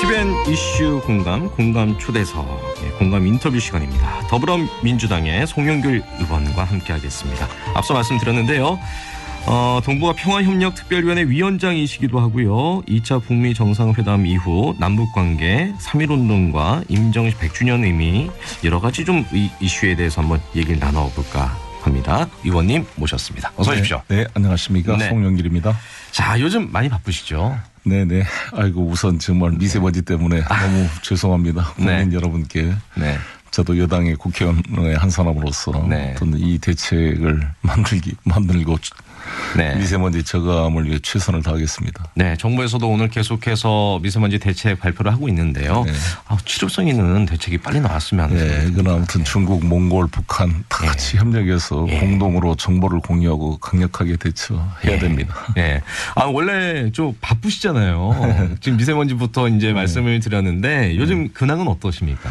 TVN 이슈 공감 초대석, 공감 인터뷰 시간입니다. 더불어민주당의 송영길 의원과 함께하겠습니다. 앞서 말씀드렸는데요. 동북아 평화협력특별위원회 위원장이시기도 하고요. 2차 북미 정상회담 이후 남북관계 3.1운동과 임정식 100주년 의미 여러 가지 좀 이슈에 대해서 한번 얘기를 나눠볼까 합니다. 의원님 모셨습니다. 어서 오십시오. 네, 안녕하십니까. 네. 송영길입니다. 자, 요즘 많이 바쁘시죠? 네네. 아이고, 우선 정말 미세먼지 때문에 너무 죄송합니다. 국민 여러분께. 네. 저도 여당의 국회의원의 한 사람으로서 어떤 이 대책을 만들고 미세먼지 저감을 위해 최선을 다하겠습니다. 네, 정부에서도 오늘 계속해서 미세먼지 대책 발표를 하고 있는데요. 네. 실효성 있는 대책이 빨리 나왔으면 하는 네, 이건 아무튼 중국, 몽골, 북한 다 같이 협력해서 공동으로 정보를 공유하고 강력하게 대처해야 됩니다. 네. 원래 좀 바쁘시잖아요. 지금 미세먼지부터 이제 말씀을 드렸는데 요즘 근황은 어떠십니까?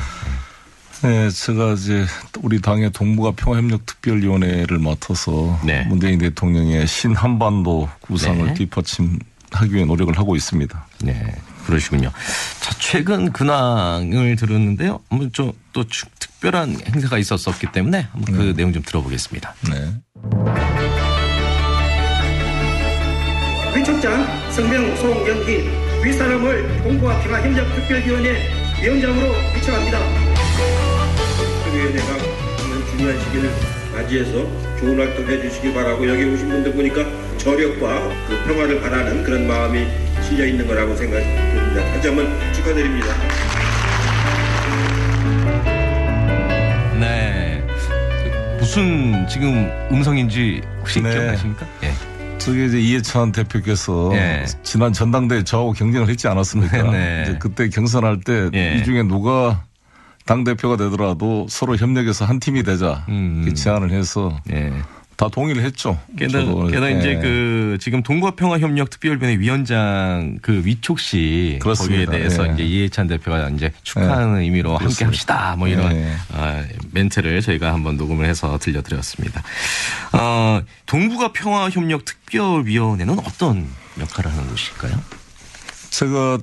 네, 제가 이제 우리 당의 동북아 평화협력특별위원회를 맡아서 문재인 대통령의 신한반도 구상을 뒷받침하기 위해 노력을 하고 있습니다. 네, 그러시군요. 자, 최근 근황을 들었는데요. 한번 또 특별한 행사가 있었기 때문에 한번 그 내용 좀 들어보겠습니다. 네. 위촉장 성명 송영길 윗사람을 동북아 평화협력특별위원회 위원장으로 위촉합니다. 위원회가 이런 중요한 시기를 맞이해서 좋은 활동 해주시기 바라고 여기 오신 분들 보니까 저력과 그 평화를 바라는 그런 마음이 실려 있는 거라고 생각됩니다. 다시 한번 축하드립니다. 네, 무슨 지금 음성인지 혹시 기억나십니까? 네. 저게 이제 이해찬 대표께서 지난 전당대회 저하고 경쟁을 했지 않았습니까? 이제 그때 경선할 때 이 중에 누가 당대표가 되더라도 서로 협력해서 한 팀이 되자 이렇게 제안을 해서 다 동의를 했죠. 게다가 이제 지금 동북아평화협력특별위원회 위원장 위촉 씨 거기에 대해서 이제 이해찬 대표가 이제 축하하는 의미로 함께 합시다 뭐 이런 멘트를 저희가 한번 녹음을 해서 들려드렸습니다. 동북아평화협력특별위원회는 어떤 역할을 하는 곳일까요? 제가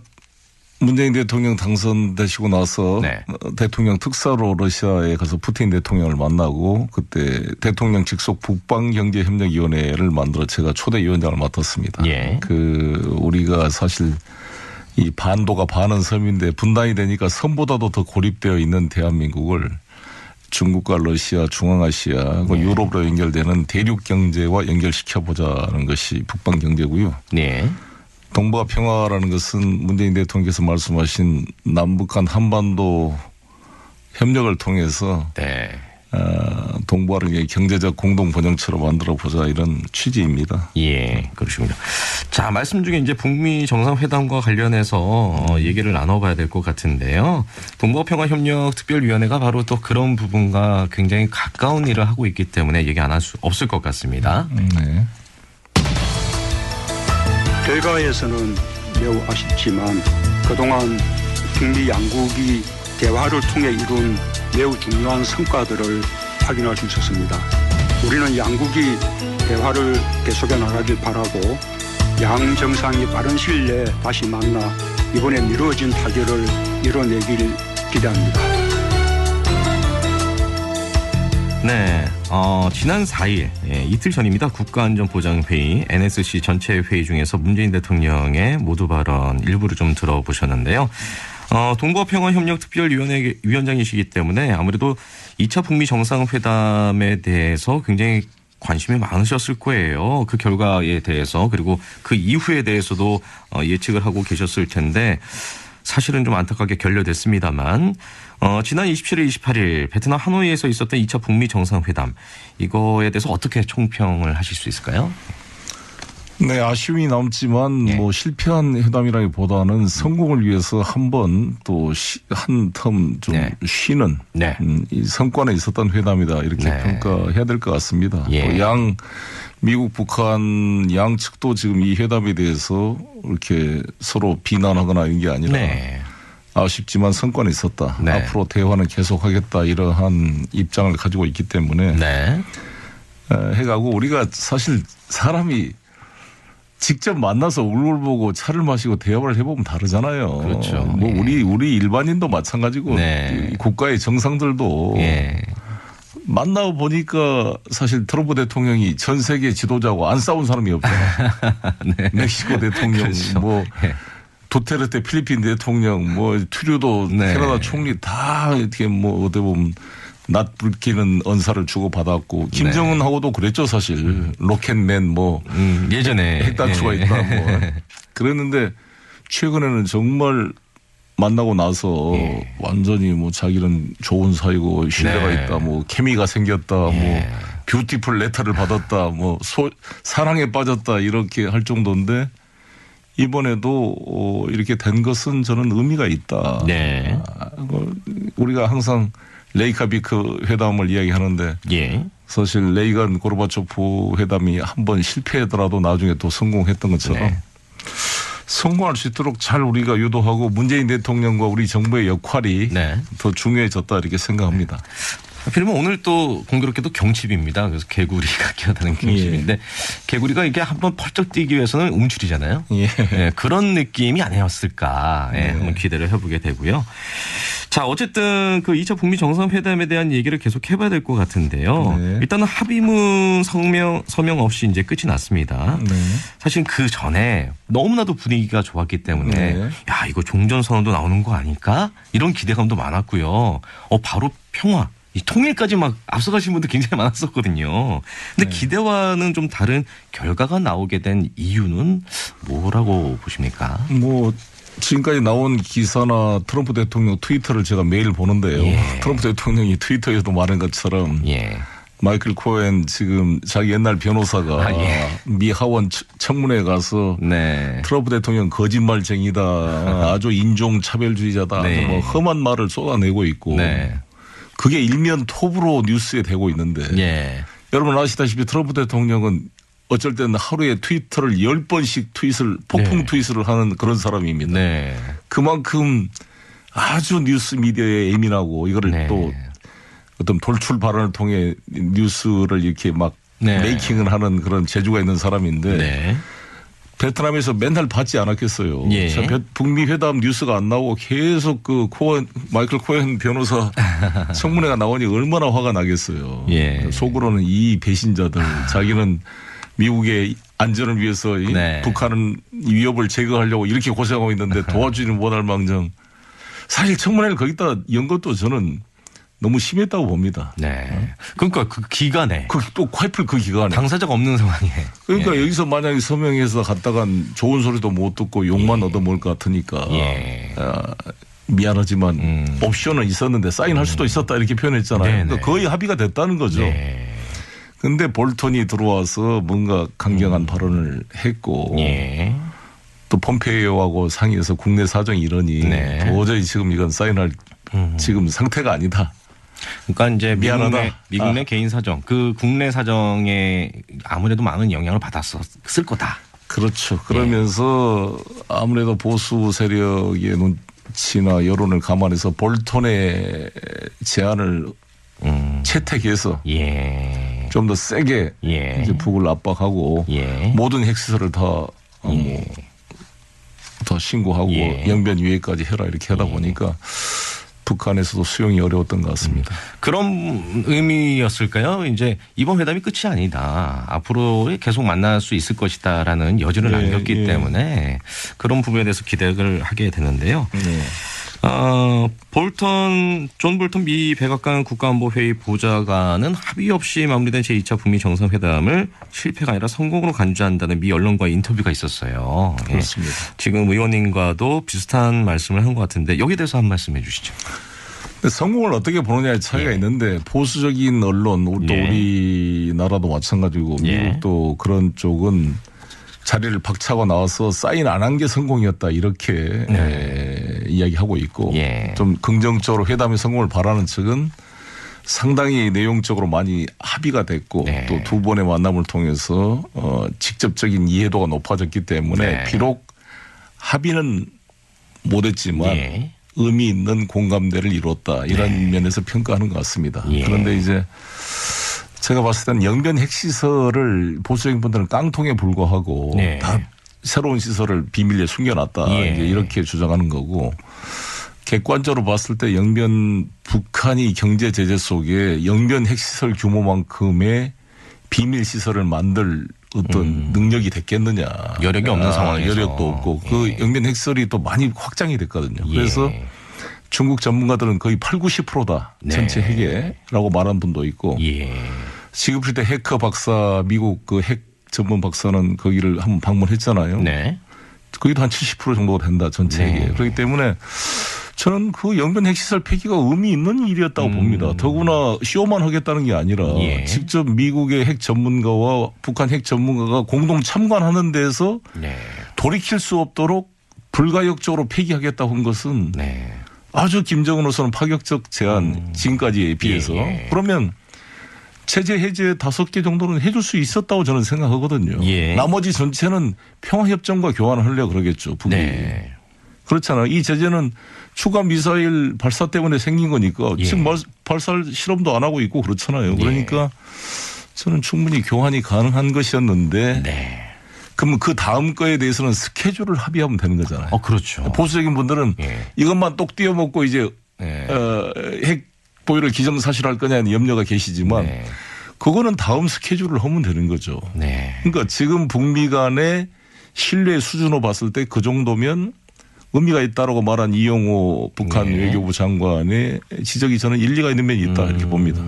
문재인 대통령 당선되시고 나서 대통령 특사로 러시아에 가서 푸틴 대통령을 만나고 그때 대통령 직속 북방경제협력위원회를 만들어 제가 초대위원장을 맡았습니다. 우리가 사실 이 반도가 반은 섬인데 분단이 되니까 섬보다도 더 고립되어 있는 대한민국을 중국과 러시아, 중앙아시아, 유럽으로 연결되는 대륙 경제와 연결시켜보자는 것이 북방경제고요. 동북아 평화라는 것은 문재인 대통령께서 말씀하신 남북한 한반도 협력을 통해서 동북아를 경제적 공동 번영체로 만들어 보자 이런 취지입니다. 예, 그렇습니다. 자, 말씀 중에 이제 북미 정상회담과 관련해서 얘기를 나눠봐야 될 것 같은데요. 동북아 평화협력특별위원회가 바로 또 그런 부분과 굉장히 가까운 일을 하고 있기 때문에 얘기 안 할 수 없을 것 같습니다. 네. 결과에서는 매우 아쉽지만 그동안 북미 양국이 대화를 통해 이룬 매우 중요한 성과들을 확인할 수 있었습니다. 우리는 양국이 대화를 계속해 나가길 바라고 양 정상이 빠른 시일 내에 다시 만나 이번에 미뤄진 타결을 이뤄내길 기대합니다. 네, 지난 4일 이틀 전입니다. 국가안전보장회의 NSC 전체 회의 중에서 문재인 대통령의 모두 발언 일부를 좀 들어보셨는데요. 동북아 평화협력특별위원회 위원장이시기 때문에 아무래도 2차 북미 정상회담에 대해서 굉장히 관심이 많으셨을 거예요. 그 결과에 대해서 그리고 그 이후에 대해서도 예측을 하고 계셨을 텐데 사실은 좀 안타깝게 결렬됐습니다만 지난 27일, 28일 베트남 하노이에서 있었던 2차 북미 정상회담 이거에 대해서 어떻게 총평을 하실 수 있을까요? 네, 아쉬움이 남지만 실패한 회담이라기보다는 성공을 위해서 한 번 또 한 텀 좀 쉬는 이 성과는 있었던 회담이다 이렇게 평가해야 될 것 같습니다. 또 미국, 북한 양측도 지금 이 회담에 대해서 이렇게 서로 비난하거나 이런 게 아니라 아쉽지만 성과는 있었다. 앞으로 대화는 계속하겠다 이러한 입장을 가지고 있기 때문에 해가고 우리가 사실 사람이 직접 만나서 얼굴 보고 차를 마시고 대화를 해보면 다르잖아요. 그렇죠. 뭐 예. 우리 일반인도 마찬가지고 네. 국가의 정상들도 예. 만나 보니까 사실 트럼프 대통령이 전 세계 지도자하고 안 싸운 사람이 없잖아요. 네. 멕시코 대통령, 그렇죠. 뭐 예. 두테르테 필리핀 대통령, 뭐 트류도 네. 캐나다 총리 다 이렇게 뭐 어떻게 보면 낯불끼는 언사를 주고 받았고 김정은하고도 그랬죠 사실. 로켓맨 뭐 예전에 핵단추가 예. 있다 뭐 그랬는데 최근에는 정말 만나고 나서 예. 완전히 뭐 자기는 좋은 사이고 신뢰가 네. 있다 뭐 케미가 생겼다 뭐 예. 뷰티풀 레터를 받았다 뭐 사랑에 빠졌다 이렇게 할 정도인데 이번에도 이렇게 된 것은 저는 의미가 있다. 네. 우리가 항상 레이카비크 회담을 이야기하는데 예. 사실 레이건 고르바초프 회담이 한번 실패하더라도 나중에 또 성공했던 것처럼 네. 성공할 수 있도록 잘 우리가 유도하고 문재인 대통령과 우리 정부의 역할이 네. 더 중요해졌다 이렇게 생각합니다. 하필이면 오늘 또 공교롭게도 경칩입니다. 그래서 개구리가 기어다니는 경칩인데 개구리가 이게 한번 펄쩍 뛰기 위해서는 움츠리잖아요. 예. 예, 그런 느낌이 아니었을까 한번 기대를 해보게 되고요. 자, 어쨌든 그 2차 북미 정상회담에 대한 얘기를 계속 해봐야 될 것 같은데요. 네. 일단은 합의문 서명 없이 이제 끝이 났습니다. 네. 사실 그 전에 너무나도 분위기가 좋았기 때문에 네. 야, 이거 종전선언도 나오는 거 아닐까? 이런 기대감도 많았고요. 바로 평화. 이 통일까지 막 앞서가신 분들 굉장히 많았었거든요. 근데 기대와는 좀 다른 결과가 나오게 된 이유는 뭐라고 보십니까? 뭐 지금까지 나온 기사나 트럼프 대통령 트위터를 제가 매일 보는데요. 예. 트럼프 대통령이 트위터에도 말한 것처럼 예. 마이클 코엔 지금 자기 옛날 변호사가 예. 미 하원 청문회에 가서 네. 트럼프 대통령 거짓말쟁이다. 아주 인종차별주의자다. 네. 뭐 험한 말을 쏟아내고 있고 네. 그게 일면 톱으로 뉴스에 되고 있는데 예. 여러분 아시다시피 트럼프 대통령은 어쩔 때는 하루에 트위터를 10번씩 폭풍 네. 트윗을 하는 그런 사람입니다. 네. 그만큼 아주 뉴스 미디어에 예민하고 이거를 네. 또 어떤 돌출 발언을 통해 뉴스를 이렇게 막 네. 메이킹을 하는 그런 재주가 있는 사람인데 네. 베트남에서 맨날 받지 않았겠어요. 예. 자, 북미 회담 뉴스가 안 나오고 계속 그 마이클 코엔 변호사 청문회가 나오니 얼마나 화가 나겠어요. 예. 속으로는 이 배신자들 자기는 미국의 안전을 위해서 네. 북한은 위협을 제거하려고 이렇게 고생하고 있는데 도와주지는 못할 망정. 사실 청문회를 거기다 연 것도 저는 너무 심했다고 봅니다. 네. 그러니까 그 기간에 또 화이플 그 기간에. 당사자가 없는 상황에. 그러니까 예. 여기서 만약에 서명해서 갔다간 좋은 소리도 못 듣고 욕만 얻어먹을 것 같으니까 예. 미안하지만 옵션은 있었는데 사인할 수도 있었다 이렇게 표현했잖아요. 네네. 그러니까 거의 합의가 됐다는 거죠. 네. 근데 볼턴이 들어와서 뭔가 강경한 발언을 했고 예. 또 폼페이오하고 상의해서 국내 사정이 이러니 네. 도저히 지금 이건 사인할 지금 상태가 아니다. 그러니까 이제 미안하다. 미국 내 개인 사정, 그 국내 사정에 아무래도 많은 영향을 받았을 거다. 그렇죠. 그러면서 아무래도 보수 세력의 눈치나 여론을 감안해서 볼턴의 제안을 채택해서 예. 좀 더 세게 예. 이제 북을 압박하고 예. 모든 핵시설을 다 더 신고하고 예. 영변 유예까지 해라 이렇게 하다 보니까 북한에서도 수용이 어려웠던 것 같습니다. 그런 의미였을까요? 이제 이번 회담이 끝이 아니다. 앞으로 계속 만날 수 있을 것이다라는 여지를 예, 남겼기 예. 때문에 그런 부분에 대해서 기대를 하게 되는데요. 네. 존 볼턴 미 백악관 국가안보회의 보좌관은 합의 없이 마무리된 제2차 북미 정상회담을 실패가 아니라 성공으로 간주한다는 미 언론과의 인터뷰가 있었어요. 그렇습니다. 예. 지금 의원님과도 비슷한 말씀을 한 것 같은데 여기에 대해서 한 말씀 해 주시죠. 근데 성공을 어떻게 보느냐의 차이가 있는데 보수적인 언론 또 예. 우리나라도 마찬가지고 예. 미국도 그런 쪽은 자리를 박차고 나와서 사인 안 한 게 성공이었다 이렇게 이야기하고 있고 예. 좀 긍정적으로 회담의 성공을 바라는 측은 상당히 내용적으로 많이 합의가 됐고 네. 또 두 번의 만남을 통해서 직접적인 이해도가 높아졌기 때문에 네. 비록 합의는 못했지만 예. 의미 있는 공감대를 이뤘다 이런 네. 면에서 평가하는 것 같습니다. 예. 그런데 이제 제가 봤을 때는 영변 핵시설을 보수적인 분들은 깡통에 불과하고 네. 다 새로운 시설을 비밀리에 숨겨놨다. 예. 이제 이렇게 주장하는 거고 객관적으로 봤을 때 영변 북한이 경제 제재 속에 영변 핵시설 규모만큼의 비밀 시설을 만들 어떤 능력이 됐겠느냐. 여력이 없는 상황에서. 여력도 없고 그 영변 핵시설이 또 많이 확장이 됐거든요. 그래서 중국 전문가들은 거의 80~90%다. 네. 전체 핵에라고 말한 분도 있고 시그프리드 해커 박사 미국 그 핵 전문 박사는 거기를 한번 방문했잖아요. 네. 거기도 한 70% 정도가 된다. 전체 핵에. 그렇기 때문에 저는 그 영변 핵시설 폐기가 의미 있는 일이었다고 봅니다. 더구나 쇼만 하겠다는 게 아니라 직접 미국의 핵 전문가와 북한 핵 전문가가 공동 참관하는 데서 돌이킬 수 없도록 불가역적으로 폐기하겠다고 한 것은 아주 김정은으로서는 파격적 제안 지금까지에 비해서 그러면 체제 해제 5개 정도는 해줄 수 있었다고 저는 생각하거든요. 나머지 전체는 평화협정과 교환을 하려고 그러겠죠. 북이. 그렇잖아요. 이 제재는 추가 미사일 발사 때문에 생긴 거니까 지금 발사 실험도 안 하고 있고 그렇잖아요. 그러니까 저는 충분히 교환이 가능한 것이었는데 그러면 그 다음 거에 대해서는 스케줄을 합의하면 되는 거잖아요. 그렇죠. 보수적인 분들은 이것만 똑 띄워먹고 이제 핵 보유를 기정사실할 거냐는 염려가 계시지만 그거는 다음 스케줄을 하면 되는 거죠. 그러니까 지금 북미 간의 신뢰 수준으로 봤을 때 그 정도면 의미가 있다라고 말한 이영호 북한 외교부 장관의 지적이 저는 일리가 있는 면이 있다 이렇게 봅니다.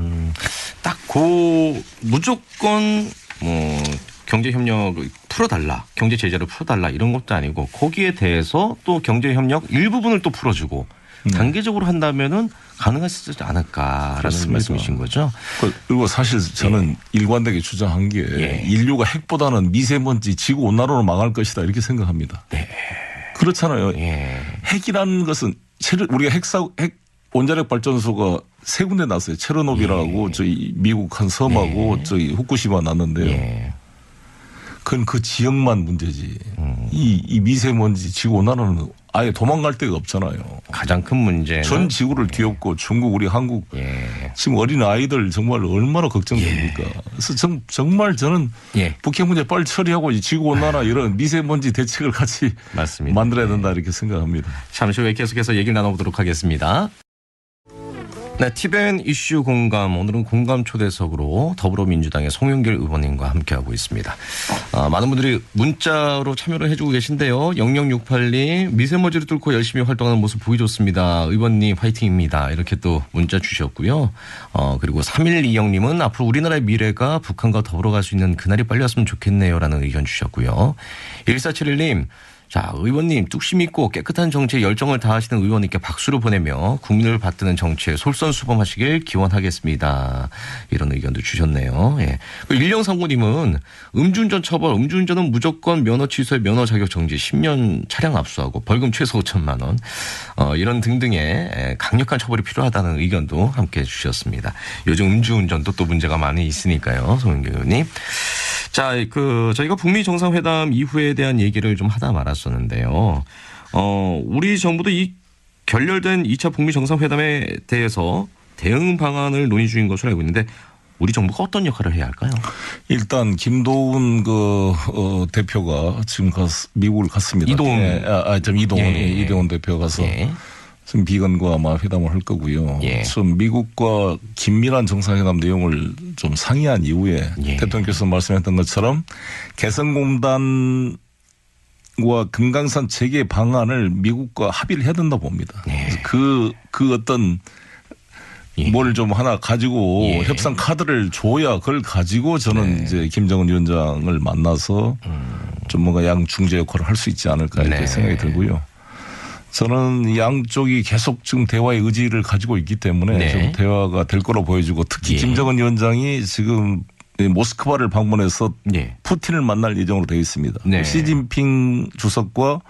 딱 그 무조건 뭐 경제 협력을 풀어달라, 경제 제재를 풀어달라 이런 것도 아니고 거기에 대해서 또 경제 협력 일부분을 또 풀어주고 단계적으로 한다면은 가능할 수 있지 않을까라는 그렇습니다. 말씀이신 거죠. 그리고 사실 저는 일관되게 주장한 게 인류가 핵보다는 미세먼지 지구 온난화로 망할 것이다 이렇게 생각합니다. 그렇잖아요. 핵이라는 것은 우리가 핵 원자력 발전소가 3군데 났어요. 체르노빌하고 저희 미국 한 섬하고 저희 후쿠시마 났는데요. 그건 그 지역만 문제지. 이 미세먼지 지구 온난화는 아예 도망갈 데가 없잖아요. 가장 큰 문제는 전 지구를 뒤엎고 중국, 우리 한국 지금 어린 아이들 정말 얼마나 걱정됩니까. 그래서 정말 저는 북핵 문제 빨리 처리하고 지구 온난화 이런 미세먼지 대책을 같이 만들어야 된다 이렇게 생각합니다. 잠시 후에 계속해서 얘기를 나눠보도록 하겠습니다. 네, TVN 이슈 공감. 오늘은 공감 초대석으로 더불어민주당의 송영길 의원님과 함께하고 있습니다. 많은 분들이 문자로 참여를 해주고 계신데요. 0068님 미세먼지를 뚫고 열심히 활동하는 모습 보기 좋습니다. 의원님 화이팅입니다. 이렇게 또 문자 주셨고요. 그리고 3120님은 앞으로 우리나라의 미래가 북한과 더불어 갈 수 있는 그날이 빨리 왔으면 좋겠네요. 라는 의견 주셨고요. 1471님. 자, 의원님 뚝심 있고 깨끗한 정치에 열정을 다하시는 의원님께 박수를 보내며 국민을 받드는 정치에 솔선수범하시길 기원하겠습니다. 이런 의견도 주셨네요. 1039님은 음주운전 처벌, 음주운전은 무조건 면허 취소에 면허 자격 정지, 10년 차량 압수하고 벌금 최소 5천만 원 이런 등등의 강력한 처벌이 필요하다는 의견도 함께 주셨습니다. 요즘 음주운전도 또 문제가 많이 있으니까요. 송영길 의원님. 자, 저희가 북미 정상회담 이후에 대한 얘기를 좀 하다 말았었는데요. 우리 정부도 이 결렬된 2차 북미 정상회담에 대해서 대응 방안을 논의 중인 것으로 알고 있는데 우리 정부가 어떤 역할을 해야 할까요? 일단 김도훈 대표가 지금 미국을 갔습니다. 이동훈 대표가 가서 지금 비건과 아마 회담을 할 거고요. 좀 미국과 긴밀한 정상회담 내용을 좀 상의한 이후에 대통령께서 말씀했던 것처럼 개성공단과 금강산 재개 방안을 미국과 합의를 해야 된다 봅니다. 그 어떤 뭘 좀 하나 가지고 협상 카드를 줘야 그걸 가지고 저는 이제 김정은 위원장을 만나서 좀 뭔가 양중재 역할을 할 수 있지 않을까 이렇게 생각이 들고요. 저는 양쪽이 계속 지금 대화의 의지를 가지고 있기 때문에 좀 대화가 될 거로 보여지고 특히 김정은 위원장이 지금 모스크바를 방문해서 푸틴을 만날 예정으로 되어 있습니다. 시진핑 주석과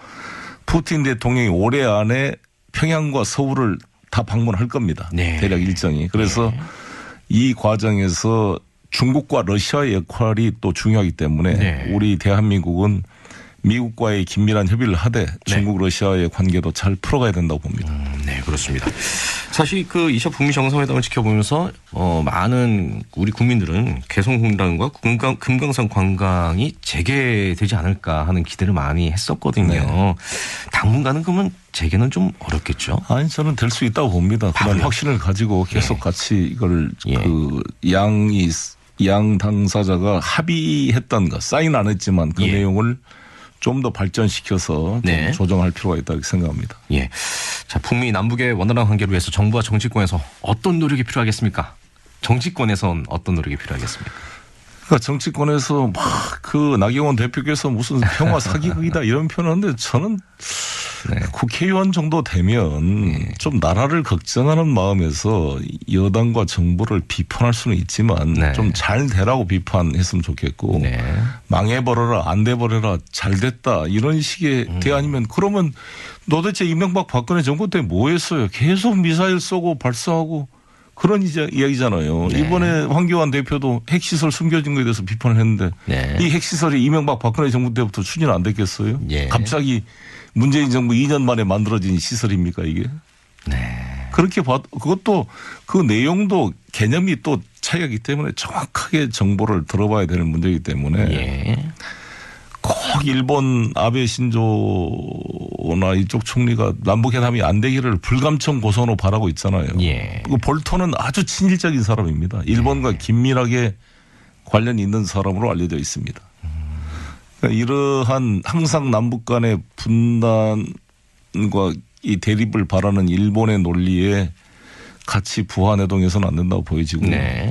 푸틴 대통령이 올해 안에 평양과 서울을 다 방문할 겁니다. 대략 일정이. 그래서 이 과정에서 중국과 러시아의 역할이 또 중요하기 때문에 우리 대한민국은 미국과의 긴밀한 협의를 하되 중국 러시아의 관계도 잘 풀어가야 된다고 봅니다. 네, 그렇습니다. 자, 사실 그 2차 북미 정상회담을 지켜보면서 많은 우리 국민들은 개성공단과 금강산 관광이 재개되지 않을까 하는 기대를 많이 했었거든요. 네. 당분간은 그러면 재개는 좀 어렵겠죠? 아니 저는 될 수 있다고 봅니다. 그런 확신을 가지고 계속 예. 같이 이걸 예. 그 양 당사자가 합의했던 거 사인 안 했지만 그 예. 내용을 좀 더 발전시켜서 네. 좀 조정할 필요가 있다고 생각합니다. 예. 자, 북미 남북의 원활한 관계를 위해서 정부와 정치권에서 어떤 노력이 필요하겠습니까? 정치권에선 어떤 노력이 필요하겠습니까? 그러니까 정치권에서 막 그 나경원 대표께서 무슨 평화 사기극이다 이런 표현하는데 저는 네. 국회의원 정도 되면 좀 나라를 걱정하는 마음에서 여당과 정부를 비판할 수는 있지만 네. 좀 잘 되라고 비판했으면 좋겠고 네. 망해버려라 안 돼버려라 잘 됐다 이런 식의 대안이면 그러면 도대체 이명박 박근혜 정부 때 뭐 했어요? 계속 미사일 쏘고 발사하고 그런 이야기잖아요. 네. 이번에 황교안 대표도 핵시설 숨겨진 거에 대해서 비판을 했는데 네. 이 핵시설이 이명박 박근혜 정부 때부터 추진 안 됐겠어요? 네. 갑자기 문재인 정부 2년 만에 만들어진 시설입니까 이게? 네. 그렇게 그것도 그 내용도 개념이 또 차이가 있기 때문에 정확하게 정보를 들어봐야 되는 문제이기 때문에 네. 꼭 일본 아베 신조나 이쪽 총리가 남북회담이 안 되기를 불감청 고선으로 바라고 있잖아요. 예. 볼턴은 아주 친일적인 사람입니다. 일본과 긴밀하게 관련이 있는 사람으로 알려져 있습니다. 그러니까 이러한 항상 남북 간의 분단과 이 대립을 바라는 일본의 논리에 같이 부화내동해서는 안 된다고 보여지고요. 네.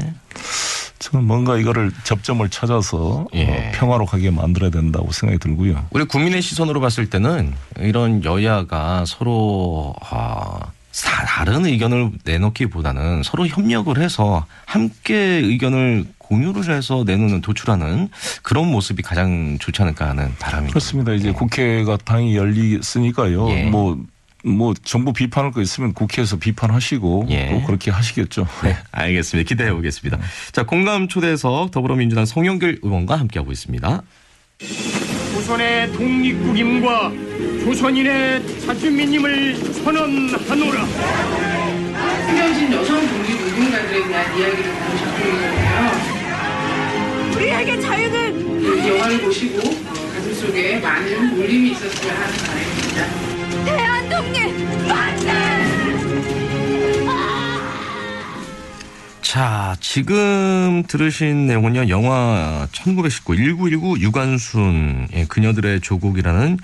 저는 뭔가 이거를 접점을 찾아서 예. 평화로 가게 만들어야 된다고 생각이 들고요. 우리 국민의 시선으로 봤을 때는 이런 여야가 서로 다른 의견을 내놓기보다는 서로 협력을 해서 함께 의견을 공유를 해서 내놓는 도출하는 그런 모습이 가장 좋지 않을까 하는 바람이 그렇습니다. 이제 국회가 당이 열리으니까요. 예. 뭐 정부 비판할 거 있으면 국회에서 비판하시고 예. 또 그렇게 하시겠죠. 네, 알겠습니다. 기대해 보겠습니다. 자, 공감 초대석 더불어민주당 송영길 의원과 함께하고 있습니다. 조선의 독립국임과 조선인의 자주민임을 선언하노라. 수령신 여성 독립 운동가들에 대한 이야기를 나눈 작품이거든요. 우리에게 자유는 이 영화를 보시고 가슴속에 많은 울림이 있었으면 하는 바람입니다. 대한독립 만세! 자, 지금 들으신 내용은요, 영화 1919 1919 유관순의 그녀들의 조국이라는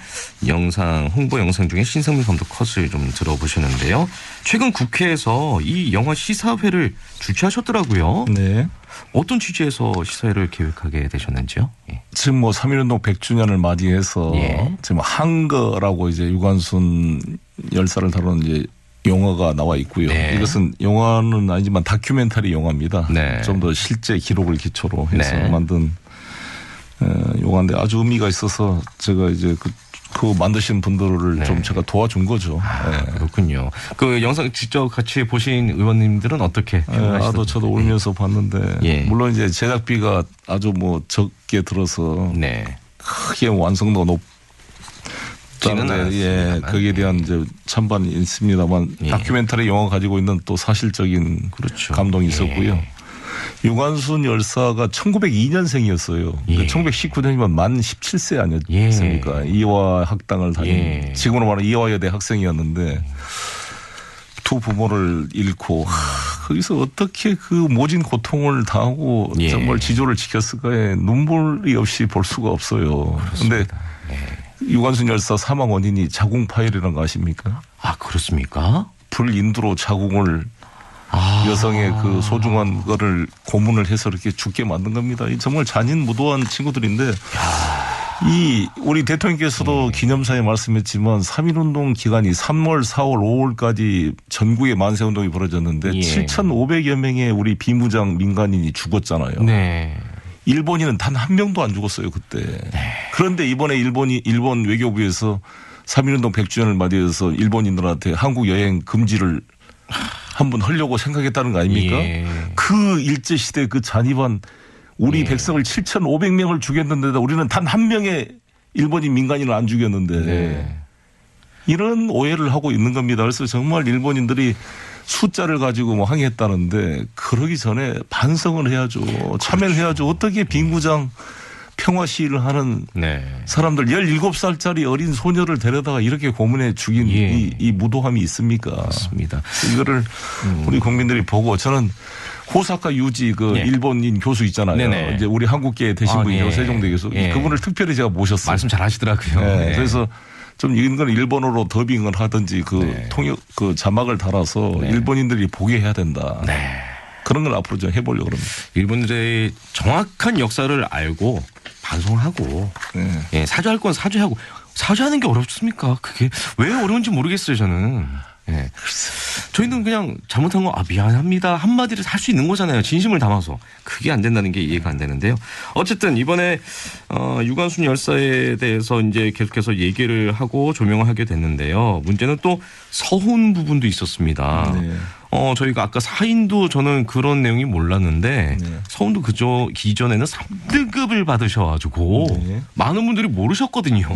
영상, 홍보 영상 중에 신상민 감독 컷을 좀 들어보시는데요. 최근 국회에서 이 영화 시사회를 주최하셨더라고요. 네. 어떤 취지에서 시사회를 계획하게 되셨는지요? 예. 지금 3.1운동 100주년을 맞이해서 예. 지금 한거라고 이제 유관순 열사를 다루는 이제 영화가 나와 있고요. 네. 이것은 영화는 아니지만 다큐멘터리 영화입니다. 네. 좀 더 실제 기록을 기초로 해서 네. 만든 영화인데 아주 의미가 있어서 제가 이제 그 만드신 분들을 네. 좀 제가 도와준 거죠. 네. 그렇군요. 그 영상 직접 같이 보신 의원님들은 어떻게 평가하시던가요? 저도 울면서 봤는데 예. 물론 이제 제작비가 아주 적게 들어서 네. 크게 완성도가 예, 거기에 대한 이제 찬반이 있습니다만 예. 다큐멘터리 영화 가지고 있는 또 사실적인 그렇죠. 감동이 있었고요. 예. 유관순 열사가 1902년생이었어요. 예. 1919년이면 만 17세 아니었습니까? 예. 이화 학당을 다닌 예. 지금으로 말하면 이화여대 학생이었는데 두 부모를 잃고 거기서 어떻게 그 모진 고통을 당하고 예. 정말 지조를 지켰을까에 눈물이 없이 볼 수가 없어요. 그런데 유관순 열사 사망 원인이 자궁 파열이라는 거 아십니까? 아, 그렇습니까? 불인두로 자궁을 여성의 그 소중한 거를 고문을 해서 이렇게 죽게 만든 겁니다. 정말 잔인무도한 친구들인데 이 우리 대통령께서도 기념사에 말씀했지만 3.1운동 기간이 3월, 4월, 5월까지 전국에 만세운동이 벌어졌는데 7,500여 명의 우리 비무장 민간인이 죽었잖아요. 네. 일본인은 단 한 명도 안 죽었어요 그때. 네. 그런데 이번에 일본 외교부에서 3.1운동 100주년을 맞이해서 일본인들한테 한국 여행 금지를 한번 하려고 생각했다는 거 아닙니까? 예. 그 일제시대 그 잔인한 우리 예. 백성을 7,500명을 죽였는데도 우리는 단 한 명의 일본인 민간인을 안 죽였는데. 네. 이런 오해를 하고 있는 겁니다. 그래서 정말 일본인들이 숫자를 가지고 뭐 항의했다는데 그러기 전에 반성을 해야죠. 참여를 해야죠. 어떻게 빈구장 평화 시위를 하는 사람들 17살짜리 어린 소녀를 데려다가 이렇게 고문해 죽인 이 무도함이 있습니까? 맞습니다. 이거를 우리 국민들이 보고 저는 호사카 유지 그 일본인 교수 있잖아요. 네네. 이제 우리 한국계 되신 분이죠. 세종대 교수. 그분을 특별히 제가 모셨어요. 말씀 잘 하시더라고요. 그래서 좀 이런 건 일본어로 더빙을 하든지 그 통역 그 자막을 달아서 일본인들이 보게 해야 된다. 그런 걸 앞으로 좀 해보려고 합니다. 일본들의 정확한 역사를 알고 반성하고 사죄할 건 사죄하고 사죄하는 게 어렵습니까? 그게 왜 어려운지 모르겠어요 저는. 저희는 그냥 잘못한 거 미안합니다 한마디를 할 수 있는 거잖아요. 진심을 담아서. 그게 안 된다는 게 이해가 안 되는데요. 어쨌든 이번에 유관순 열사에 대해서 이제 계속해서 얘기를 하고 조명을 하게 됐는데요. 문제는 또 서훈 부분도 있었습니다. 저희가 아까 사인도 저는 그런 내용이 몰랐는데 서훈도 그저 기존에는 3등급을 받으셔가지고 많은 분들이 모르셨거든요.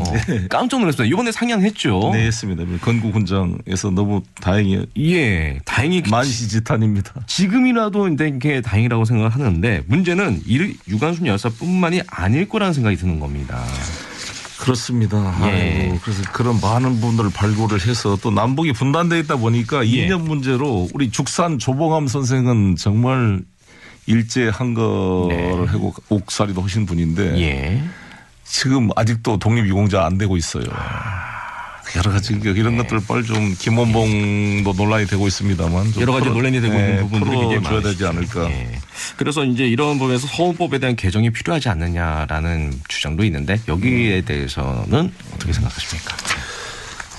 깜짝 놀랐어요. 이번에 상향했죠. 네, 했습니다. 건국훈장에서 너무 다행이에요. 다행히 만시지탄입니다. 지금이라도 이게 다행이라고 생각을 하는데 문제는 유관순 열사뿐만이 아닐 거라는 생각이 드는 겁니다. 그렇습니다. 그래서 그런 많은 분들을 발굴을 해서 또 남북이 분단되어 있다 보니까 이념 문제로 우리 죽산 조봉암 선생은 정말 일제 한거를 하고 옥살이도 하신 분인데 지금 아직도 독립유공자 안 되고 있어요. 여러 가지 이런 것들 빨리 좀 김원봉도 논란이 되고 있습니다만 여러 가지 논란이 되고 있는 부분들이 풀어줘야 되지 않을까. 그래서 이제 이런 부분에서 서훈법에 대한 개정이 필요하지 않느냐라는 주장도 있는데 여기에 대해서는 어떻게 생각하십니까?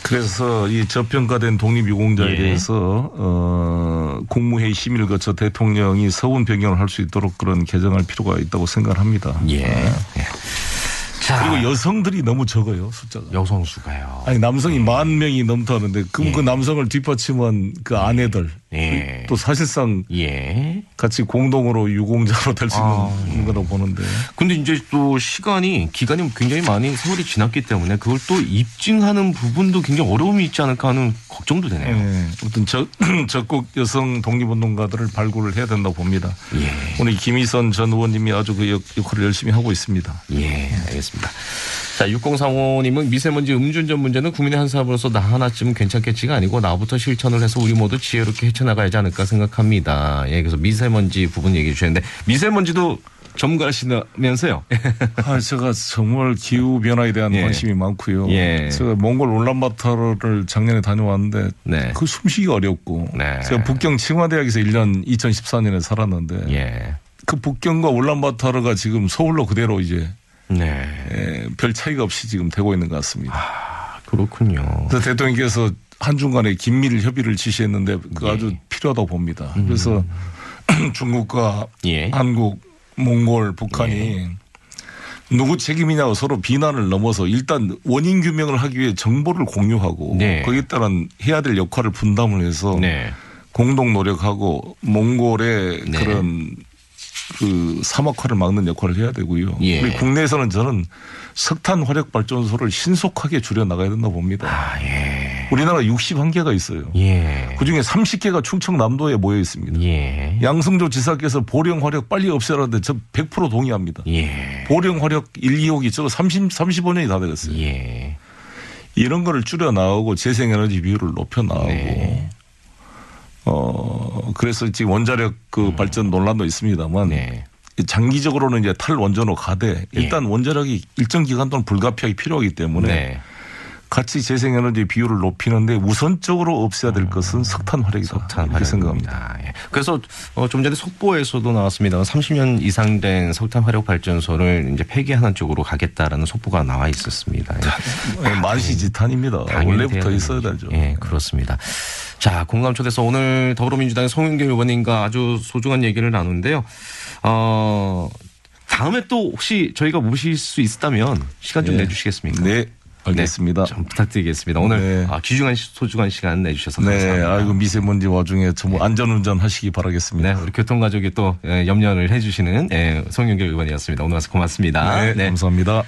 그래서 이 저평가된 독립유공자에 대해서 국무회의 심의를 거쳐 대통령이 서훈 변경을 할 수 있도록 그런 개정할 필요가 있다고 생각을 합니다. 그리고 여성들이 너무 적어요, 숫자가. 여성 수가요. 아니, 남성이 10,000명이 넘다 하는데, 그럼 그 남성을 뒷받침한 그 아내들. 또 사실상 같이 공동으로 유공자로 될 수 있는 거라고 보는데. 근데 이제 또 기간이 굉장히 많이 세월이 지났기 때문에 그걸 또 입증하는 부분도 굉장히 어려움이 있지 않을까 하는 걱정도 되네요. 아무튼 적국 여성 독립운동가들을 발굴을 해야 된다고 봅니다. 오늘 김희선 전 의원님이 아주 그 역할을 열심히 하고 있습니다. 알겠습니다. 자, 6035님은 미세먼지 음주운전 문제는 국민의 한 사람으로서 나 하나쯤은 괜찮겠지가 아니고 나부터 실천을 해서 우리 모두 지혜롭게 헤쳐나가야지 않을까 생각합니다. 그래서 미세먼지 부분 얘기해 주셨는데 미세먼지도 전문가시면서요. 제가 정말 기후 변화에 대한 관심이 많고요. 제가 몽골 울란바토르를 작년에 다녀왔는데 그 숨쉬기 어렵고 제가 북경 칭화대학에서 1년 2014년에 살았는데 그 북경과 울란바토르가 지금 서울로 그대로 이제 별 차이가 없이 지금 되고 있는 것 같습니다. 그렇군요. 그래서 대통령께서 한중간에 긴밀 협의를 지시했는데 그거 아주 필요하다고 봅니다. 그래서 중국과 한국, 몽골, 북한이 누구 책임이냐고 서로 비난을 넘어서 일단 원인 규명을 하기 위해 정보를 공유하고 거기에 따른 해야 될 역할을 분담을 해서 공동 노력하고 몽골의 그런 그 사막화를 막는 역할을 해야 되고요. 우리 국내에서는 저는 석탄 화력 발전소를 신속하게 줄여 나가야 된다고 봅니다. 우리나라 61개가 있어요. 그중에 30개가 충청남도에 모여 있습니다. 양승조 지사께서 보령 화력 빨리 없애라는데 저 100% 동의합니다. 보령 화력 1, 2호기 저거 35년이 다 되겠어요. 이런 거를 줄여 나가고 재생에너지 비율을 높여 나가고 그래서 지금 원자력 그 발전 논란도 있습니다만 장기적으로는 이제 탈원전으로 가되 일단 원자력이 일정 기간 동안 불가피하게 필요하기 때문에 같이 재생에너지 비율을 높이는데 우선적으로 없애야 될 것은 석탄 화력이다. 이렇게 생각합니다. 그래서 좀 전에 속보에서도 나왔습니다. 30년 이상 된 석탄 화력 발전소를 이제 폐기하는 쪽으로 가겠다라는 속보가 나와 있었습니다. 만시지탄입니다. 원래부터 있어야 되죠. 그렇습니다. 자, 공감 초대서 오늘 더불어민주당의 송영길 의원님과 아주 소중한 얘기를 나누는데요. 다음에 또 혹시 저희가 모실 수 있다면 시간 좀 내주시겠습니까? 네. 알겠습니다. 좀 부탁드리겠습니다. 오늘 귀중한 소중한 시간 내주셔서 감사합니다. 아이고 미세먼지 와중에 정말 안전운전 하시기 바라겠습니다. 우리 교통가족이 또 염려를 해주시는 송영길 의원이었습니다. 오늘 와서 고맙습니다. 감사합니다.